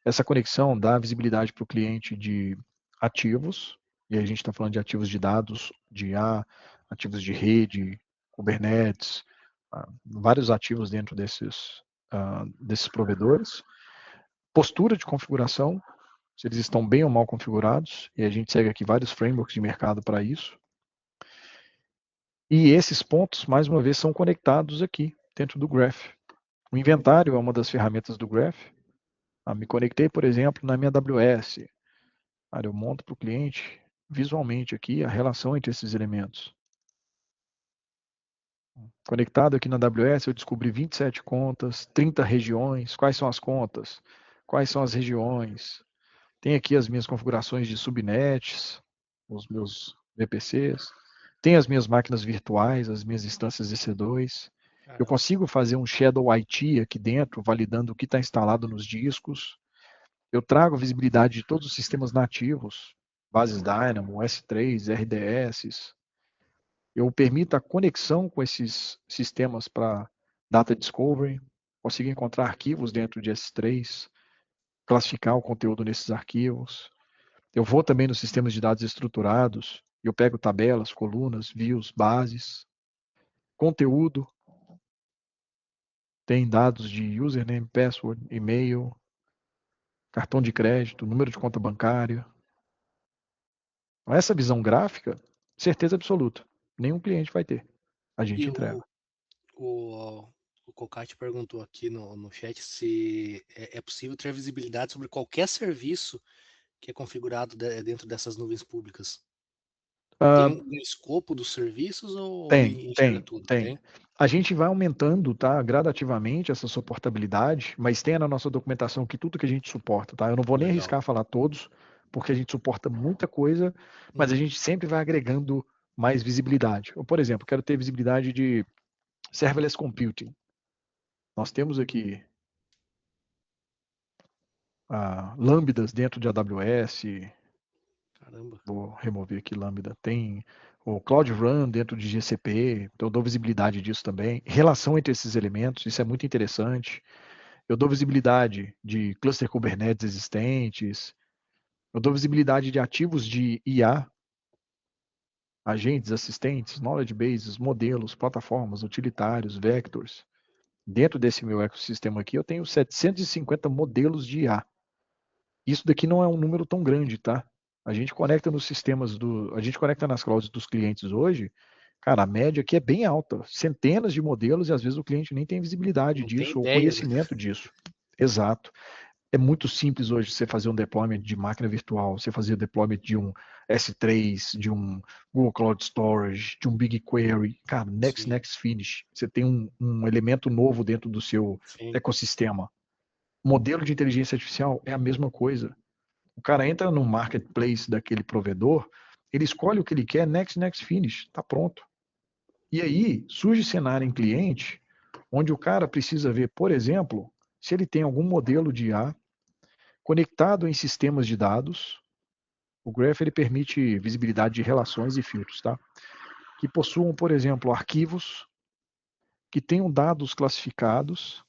Essa conexão dá visibilidade para o cliente de ativos, e aí a gente está falando de ativos de dados, de IA, ativos de rede, Kubernetes, vários ativos dentro desses provedores. Postura de configuração, se eles estão bem ou mal configurados, e a gente segue aqui vários frameworks de mercado para isso. E esses pontos, mais uma vez, são conectados aqui, dentro do Graph. O inventário é uma das ferramentas do Graph. Me conectei, por exemplo, na minha AWS. Eu monto para o cliente visualmente aqui a relação entre esses elementos. Conectado aqui na AWS, eu descobri 27 contas, 30 regiões. Quais são as contas? Quais são as regiões? Tem aqui as minhas configurações de subnets, os meus VPCs. Tem as minhas máquinas virtuais, as minhas instâncias EC2. Eu consigo fazer um Shadow IT aqui dentro, validando o que está instalado nos discos. Eu trago visibilidade de todos os sistemas nativos, bases Dynamo, S3, RDS. Eu permito a conexão com esses sistemas para Data Discovery, consigo encontrar arquivos dentro de S3, classificar o conteúdo nesses arquivos. Eu vou também nos sistemas de dados estruturados, eu pego tabelas, colunas, views, bases, conteúdo, tem dados de username, password, e-mail, cartão de crédito, número de conta bancária. Essa visão gráfica, certeza absoluta, nenhum cliente vai ter. A gente E entrega. o Cocati perguntou aqui no chat se é possível ter visibilidade sobre qualquer serviço que é configurado dentro dessas nuvens públicas. Tem um escopo dos serviços ou ele enxerga tudo? Tem. A gente vai aumentando, tá, gradativamente essa suportabilidade, mas tem na nossa documentação que tudo que a gente suporta, tá? Eu não vou nem Legal. arriscar falar todos, porque a gente suporta muita coisa, mas a gente sempre vai agregando mais visibilidade. Eu, por exemplo, quero ter visibilidade de serverless computing. Nós temos aqui lambdas dentro de AWS. Caramba. Vou remover aqui lambda. Tem o Cloud Run dentro de GCP, então eu dou visibilidade disso também. Relação entre esses elementos, isso é muito interessante. Eu dou visibilidade de cluster Kubernetes existentes. Eu dou visibilidade de ativos de IA. agentes, assistentes, knowledge bases, modelos, plataformas, utilitários, vectors. Dentro desse meu ecossistema aqui, eu tenho 750 modelos de IA. Isso daqui não é um número tão grande, tá? A gente conecta nos sistemas a gente conecta nas clouds dos clientes hoje, cara, a média aqui é bem alta, centenas de modelos e às vezes o cliente nem tem visibilidade Não tem disso ou ideia, né? conhecimento disso. Exato. É muito simples hoje você fazer um deployment de máquina virtual, você fazer o deployment de um S3, de um Google Cloud Storage, de um BigQuery. Cara, Sim, next, finish. Você tem um elemento novo dentro do seu sim. ecossistema. Modelo de inteligência artificial é a mesma coisa. O cara entra no marketplace daquele provedor, ele escolhe o que ele quer, next, finish, está pronto. E aí surge cenário em cliente, onde o cara precisa ver, por exemplo, se ele tem algum modelo de IA conectado em sistemas de dados. O Graph ele permite visibilidade de relações e filtros, tá? Que possuam, por exemplo, arquivos que tenham dados classificados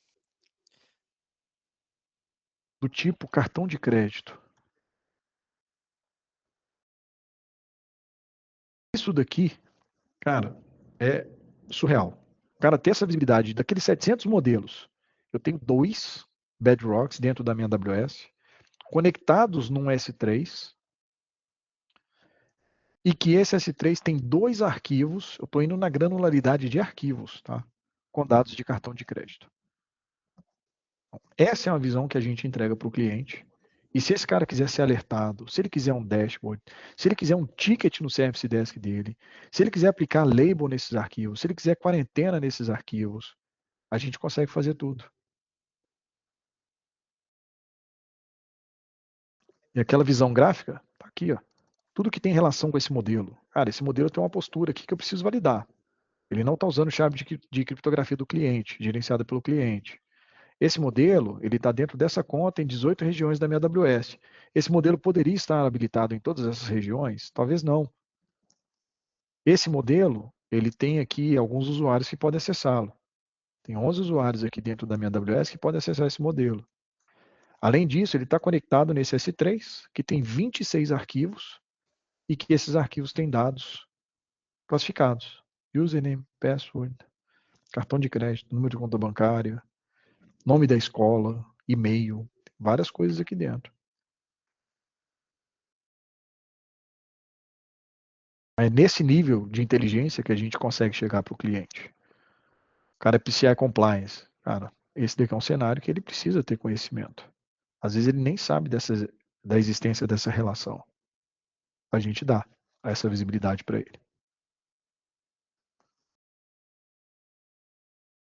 do tipo cartão de crédito. Isso daqui, cara, é surreal. O cara ter essa visibilidade daqueles 700 modelos, eu tenho 2 Bedrocks dentro da minha AWS, conectados num S3, e que esse S3 tem 2 arquivos, eu estou indo na granularidade de arquivos, tá? Com dados de cartão de crédito. Essa é uma visão que a gente entrega para o cliente. E se esse cara quiser ser alertado, se ele quiser um dashboard, se ele quiser um ticket no Service Desk dele, se ele quiser aplicar label nesses arquivos, se ele quiser quarentena nesses arquivos, a gente consegue fazer tudo. E aquela visão gráfica, tá aqui, ó. Tudo que tem relação com esse modelo. Cara, esse modelo tem uma postura aqui que eu preciso validar. Ele não está usando chave de criptografia do cliente, gerenciada pelo cliente. Esse modelo, ele está dentro dessa conta em 18 regiões da minha AWS. Esse modelo poderia estar habilitado em todas essas regiões? Talvez não. Esse modelo, ele tem aqui alguns usuários que podem acessá-lo. Tem 11 usuários aqui dentro da minha AWS que podem acessar esse modelo. Além disso, ele está conectado nesse S3, que tem 26 arquivos, e que esses arquivos têm dados classificados. Username, password, cartão de crédito, número de conta bancária, nome da escola, e-mail, várias coisas aqui dentro. É nesse nível de inteligência que a gente consegue chegar para o cliente. O cara é PCI Compliance. Cara, esse daqui é um cenário que ele precisa ter conhecimento. Às vezes ele nem sabe da existência dessa relação. A gente dá essa visibilidade para ele.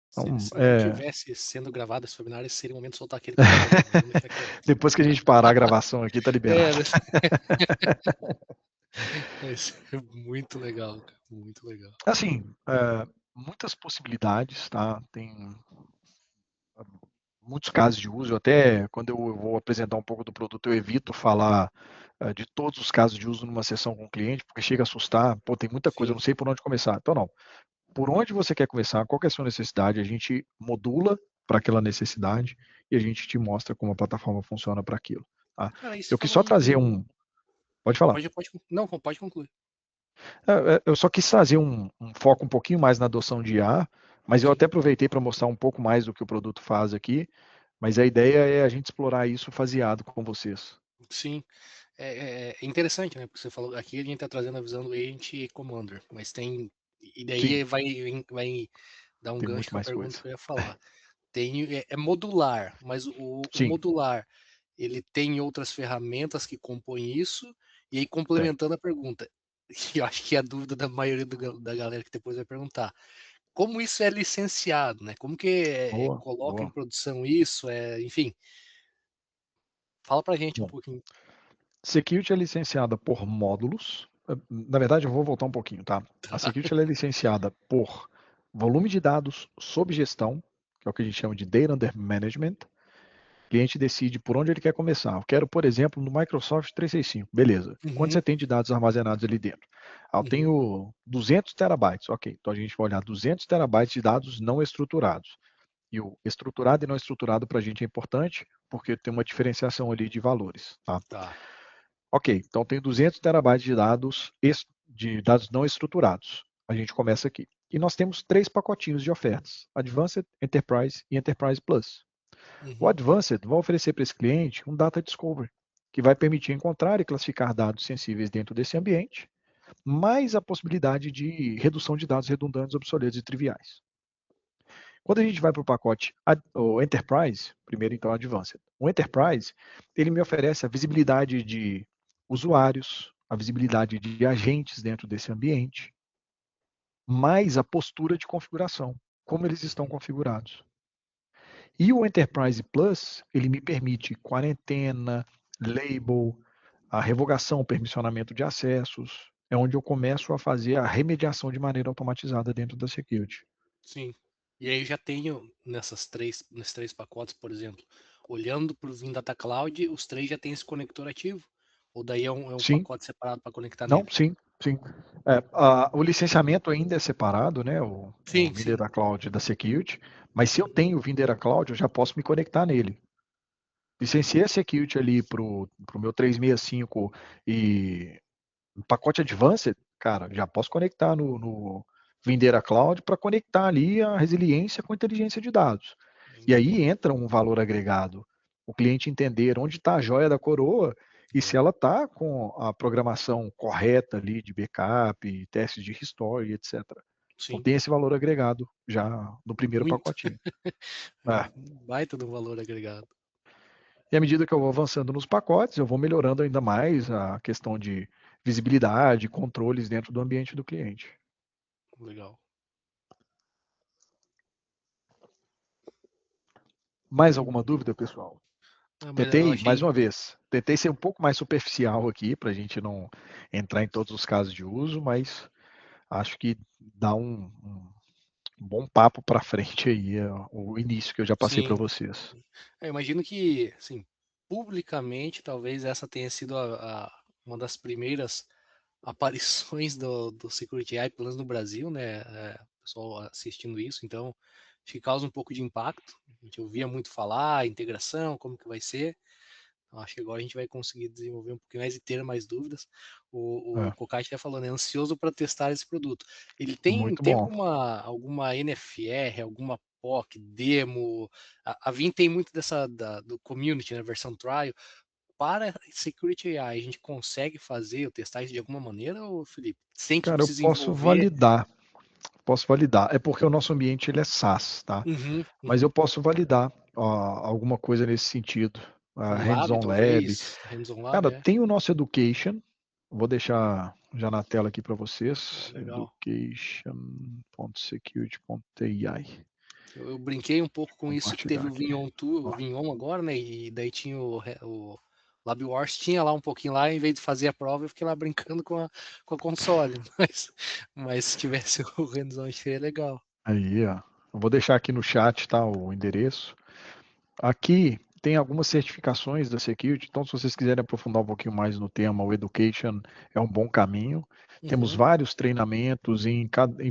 Então, Se não tivesse sendo gravado esse webinar, esse seria o momento de soltar aquele palavrão. Vamos deixar quieto. depois que a gente parar a gravação aqui, tá liberado. É muito legal, cara. Muito legal. Assim, muitas possibilidades, tá? Tem muitos casos de uso. Até quando eu vou apresentar um pouco do produto, eu evito falar de todos os casos de uso numa sessão com o cliente, porque chega a assustar. Pô, tem muita coisa, eu Sim. não sei por onde começar. Então, não. Por onde você quer começar, qual que é a sua necessidade, a gente modula para aquela necessidade e a gente te mostra como a plataforma funciona para aquilo. Tá? Cara, isso Eu quis só trazer falando. Pode falar. Não, pode concluir. Eu só quis trazer um foco um pouquinho mais na adoção de IA, mas eu Sim. até aproveitei para mostrar um pouco mais do que o produto faz aqui, mas a ideia é a gente explorar isso faseado com vocês. Sim. É interessante, né? Porque você falou aqui a gente está trazendo a visão do agent e commander, mas tem. E daí Sim, vai dar um tem gancho muito com a mais pergunta coisa. que eu ia falar. É modular, mas o Sim, modular ele tem outras ferramentas que compõem isso, e aí tem. complementando a pergunta, que eu acho que é a dúvida da maioria da galera que depois vai perguntar. Como isso é licenciado, né? Como que Boa, coloca em boa. produção isso? Enfim, fala pra gente um Bom, pouquinho. Security é licenciada por módulos. Na verdade, eu vou voltar um pouquinho, tá? A Tá? Security ela é licenciada por volume de dados sob gestão, que é o que a gente chama de Data Under Management. O cliente decide por onde ele quer começar. Eu quero, por exemplo, no Microsoft 365. Beleza. Quanto Uhum, você tem de dados armazenados ali dentro? Eu uhum, tenho 200 terabytes. Ok, então a gente vai olhar 200 terabytes de dados não estruturados. E o estruturado e não estruturado para a gente é importante, porque tem uma diferenciação ali de valores. Tá? tá. Ok, então tem 200 terabytes de dados de dados não estruturados. A gente começa aqui. E nós temos 3 pacotinhos de ofertas: Advanced, Enterprise e Enterprise Plus. O Advanced vai oferecer para esse cliente um Data Discovery, que vai permitir encontrar e classificar dados sensíveis dentro desse ambiente, mais a possibilidade de redução de dados redundantes, obsoletos e triviais. Quando a gente vai para o pacote o Enterprise, primeiro então Advanced, o Enterprise, ele me oferece a visibilidade de usuários, a visibilidade de agentes dentro desse ambiente, mais a postura de configuração, como eles estão configurados. E o Enterprise Plus, ele me permite quarentena, label, a revogação, permissionamento de acessos, é onde eu começo a fazer a remediação de maneira automatizada dentro da security. Sim. E aí eu já tenho nesses três pacotes, por exemplo, olhando para o Vim Data Cloud, os 3 já têm esse conector ativo? Ou daí é um Sim. pacote separado para conectar Não, nele? sim. O licenciamento ainda é separado, né? O Sim, Vim sim. Data Cloud da Security, mas se eu tenho o Vim Data Cloud, eu já posso me conectar nele. Licenciei a Security ali pro meu 365 e o pacote Advanced, cara, já posso conectar no Vim Data Cloud para conectar ali a resiliência com a inteligência de dados. E aí entra um valor agregado. O cliente entender onde está a joia da coroa e se ela está com a programação correta ali de backup, testes de restore, etc. Então Sim. tem esse valor agregado já no primeiro Muito. pacotinho. Baita do valor agregado. E à medida que eu vou avançando nos pacotes, eu vou melhorando ainda mais a questão de visibilidade, controles dentro do ambiente do cliente. Legal. Mais alguma dúvida, pessoal? Mas eu Tentei, mais achei. uma vez, tentei ser um pouco mais superficial aqui, para a gente não entrar em todos os casos de uso, mas acho que dá um bom papo para frente aí, o início que eu já passei para Sim. vocês. Eu imagino que, assim, publicamente, talvez essa tenha sido uma das primeiras aparições do Security AI, pelo menos no Brasil, né? O pessoal assistindo isso, então acho que causa um pouco de impacto. A gente ouvia muito falar, integração, como que vai ser. Então, acho que agora a gente vai conseguir desenvolver um pouquinho mais e ter mais dúvidas. O É, Kokai está falando, é ansioso para testar esse produto. Ele muito tem bom. alguma NFR, alguma POC, demo? A Vim tem muito do community, né, versão trial. Para Security AI, a gente consegue fazer ou testar isso de alguma maneira, ou Felipe? Sem que Cara, eu precise posso envolver. validar. Posso validar. É porque o nosso ambiente ele é SaaS, tá? Uhum, Mas eu uhum. posso validar alguma coisa nesse sentido. Um lab, Hands-on lab. talvez? Hands-on lab, Cara, é? tem o nosso Education. Vou deixar já na tela aqui para vocês. Legal. Education.security.ai. Eu brinquei um pouco com isso que Compartilhar teve o aqui. Vignon, o Ó, Vignon agora, né? E daí tinha o LabWars, tinha lá um pouquinho lá, em vez de fazer a prova, eu fiquei lá brincando com a console. Mas se tivesse o hands-on, seria legal. aí, ó. Eu vou deixar aqui no chat, tá, o endereço. Aqui tem algumas certificações da Security, então se vocês quiserem aprofundar um pouquinho mais no tema, o Education é um bom caminho. Temos Uhum, vários treinamentos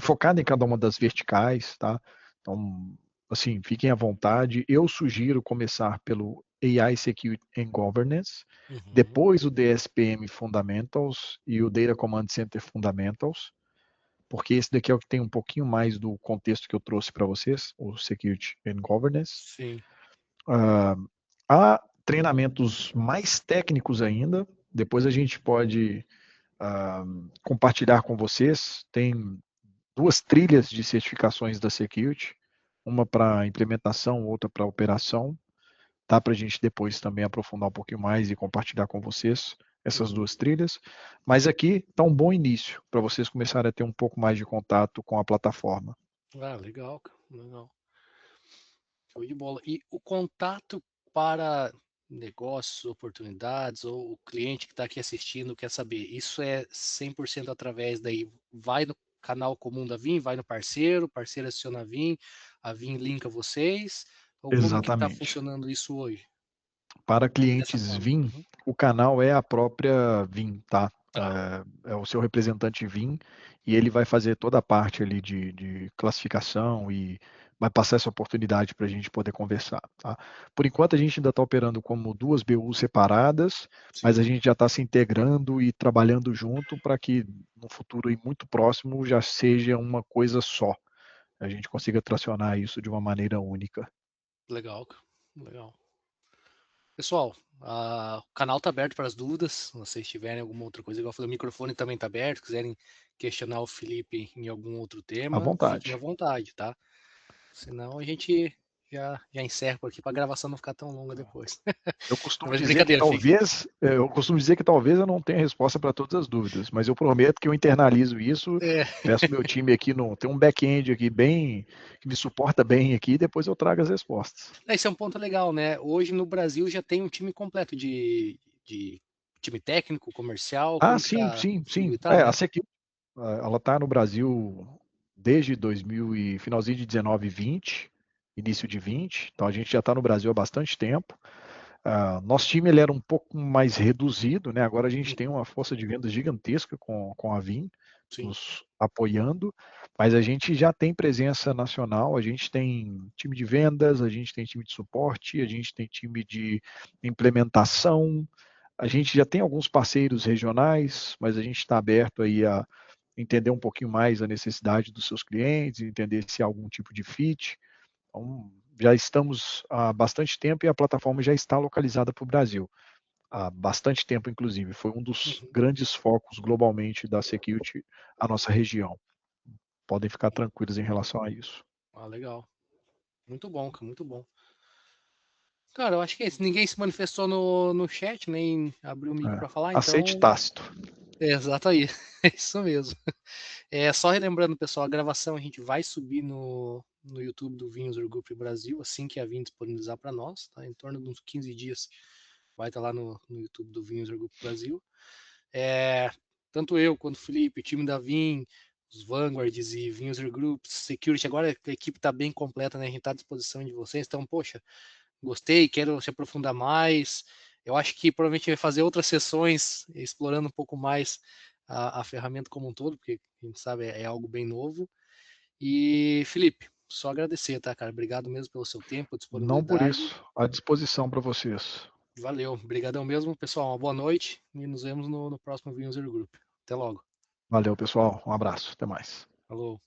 focado em cada uma das verticais, tá? Então, assim, fiquem à vontade. Eu sugiro começar pelo AI Security and Governance, uhum, depois o DSPM Fundamentals e o Data Command Center Fundamentals, porque esse daqui é o que tem um pouquinho mais do contexto que eu trouxe para vocês, o Security and Governance. sim. Há treinamentos mais técnicos ainda, depois a gente pode compartilhar com vocês. Tem 2 trilhas de certificações da Security, uma para implementação, outra para operação. Dá para a gente depois também aprofundar um pouquinho mais e compartilhar com vocês essas Uhum. 2 trilhas. Mas aqui está um bom início para vocês começarem a ter um pouco mais de contato com a plataforma. Ah, legal, cara, legal. Show de bola. E o contato para negócios, oportunidades, ou o cliente que está aqui assistindo quer saber, isso é 100% através daí, vai no canal comum da Vim, vai no parceiro, o parceiro adiciona a Vim linka vocês, ou como que está Exatamente. funcionando isso hoje? Para Dessa clientes forma. VIM, Uhum. o canal é a própria VIM, tá? Tá. É o seu representante VIM e ele vai fazer toda a parte ali de classificação e vai passar essa oportunidade para a gente poder conversar, tá? Por enquanto, a gente ainda está operando como duas BUs separadas, mas a Sim, gente já está se integrando e trabalhando junto para que no futuro e muito próximo já seja uma coisa só. A gente consiga tracionar isso de uma maneira única. legal, cara. Legal. Pessoal, o canal tá aberto para as dúvidas. Se vocês tiverem alguma outra coisa, igual eu falei, o microfone também tá aberto. Quiserem questionar o Felipe em algum outro À tema, fiquem à vontade. vontade, tá? Senão a gente já encerra por aqui para a gravação não ficar tão longa depois. Eu Não, costumo mas dizer que brincadeira, fique. talvez eu não tenha resposta para todas as dúvidas, mas eu prometo que eu internalizo isso, É, peço meu time aqui tem um back-end aqui bem que me suporta bem aqui, e depois eu trago as respostas. esse é um ponto legal, né? Hoje no Brasil já tem um time completo de time técnico, comercial, Ah, como que sim, tá sim, sim. configurado, tá, A né? Security, ela está no Brasil desde 2000 e finalzinho de 19 e 20, início de 20, então a gente já está no Brasil há bastante tempo. Nosso time ele era um pouco mais reduzido, né? Agora a gente tem uma força de vendas gigantesca com a Vim Sim. nos apoiando, mas a gente já tem presença nacional, a gente tem time de vendas, a gente tem time de suporte, a gente tem time de implementação, a gente já tem alguns parceiros regionais, mas a gente está aberto aí a entender um pouquinho mais a necessidade dos seus clientes, entender se há algum tipo de fit. Então, já estamos há bastante tempo e a plataforma já está localizada para o Brasil. Há bastante tempo, inclusive. Foi um dos Uhum. grandes focos globalmente da Security, a nossa região. Podem ficar tranquilos em relação a isso. Ah, legal. Muito bom, cara, muito bom. Cara, eu acho que é isso. Ninguém se manifestou no chat, nem abriu o mic para falar, Aceite então. tácito. É, exato aí. É isso mesmo. Só relembrando, pessoal, a gravação a gente vai subir no YouTube do Vinhos Group Brasil, assim que a Vim disponibilizar para nós, tá? Em torno de uns 15 dias vai estar lá no YouTube do Vinhos Group Brasil. Tanto eu quanto o Felipe, o time da Vim, os Vanguards e Vinhos Group, Security, agora a equipe está bem completa, né? A gente está à disposição de vocês, então, poxa, gostei, quero se aprofundar mais. Eu acho que provavelmente vai fazer outras sessões explorando um pouco mais a ferramenta como um todo, porque a gente sabe é algo bem novo. E Felipe, só agradecer, tá, cara? Obrigado mesmo pelo seu tempo, Não por disponibilidade. isso, à disposição para vocês. Valeu, obrigadão mesmo, pessoal. Uma boa noite e nos vemos no próximo Vinho Zero Group. Até logo. Valeu, pessoal. Um abraço. Até mais. Falou.